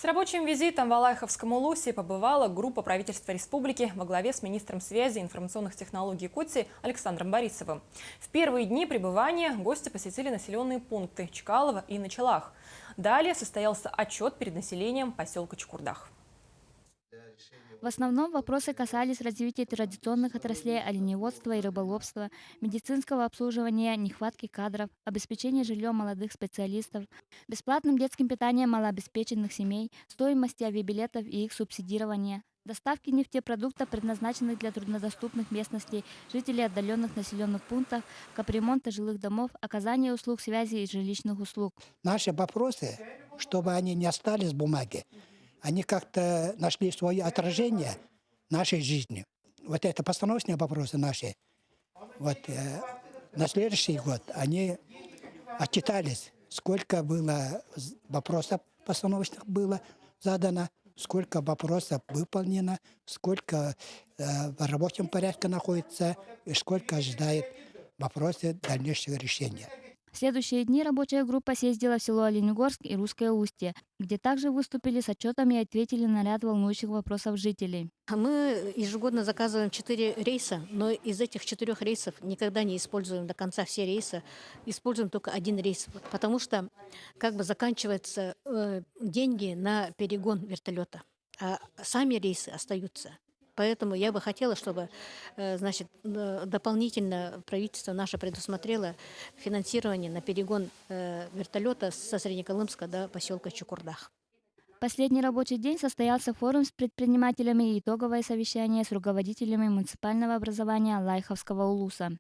С рабочим визитом в Алайховском Улусе побывала группа правительства республики во главе с министром связи и информационных технологий Якутии Александром Борисовым. В первые дни пребывания гости посетили населенные пункты Чкалово и Началах. Далее состоялся отчет перед населением поселка Чукурдах. В основном вопросы касались развития традиционных отраслей оленеводства и рыболовства, медицинского обслуживания, нехватки кадров, обеспечения жильем молодых специалистов, бесплатным детским питанием малообеспеченных семей, стоимости авиабилетов и их субсидирования, доставки нефтепродуктов, предназначенных для труднодоступных местностей, жителей отдаленных населенных пунктов, капремонта жилых домов, оказания услуг связи и жилищных услуг. Наши вопросы, чтобы они не остались в бумаге, они как-то нашли свое отражение в нашей жизни. Вот это постановочные вопросы наши. Вот на следующий год они отчитались, сколько было вопросов постановочных было задано, сколько вопросов выполнено, сколько в рабочем порядке находится и сколько ожидает вопросы дальнейшего решения. В следующие дни рабочая группа съездила в село Оленегорск и Русское Устье, где также выступили с отчетами и ответили на ряд волнующих вопросов жителей. Мы ежегодно заказываем 4 рейса, но из этих 4 рейсов никогда не используем до конца все рейсы, используем только один рейс, потому что как бы заканчиваются деньги на перегон вертолета, а сами рейсы остаются. Поэтому я бы хотела, чтобы дополнительно правительство наше предусмотрело финансирование на перегон вертолета со Среднеколымска до поселка Чукурдах. Последний рабочий день состоялся форум с предпринимателями и итоговое совещание с руководителями муниципального образования Алайховского Улуса.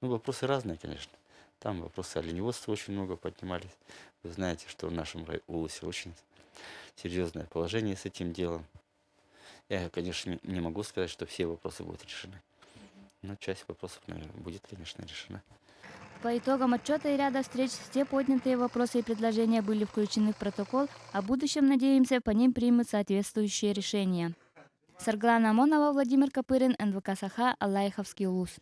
Вопросы разные, конечно. Там вопросы оленеводства очень много поднимались. Вы знаете, что в нашем Улусе очень серьезное положение с этим делом. Я, конечно, не могу сказать, что все вопросы будут решены. Но часть вопросов, наверное, будет, конечно, решена. По итогам отчета и ряда встреч все поднятые вопросы и предложения были включены в протокол, а в будущем, надеемся, по ним примут соответствующие решения. Сарглана Амонова, Владимир Копырин, НВК Саха, Алайховский Улус.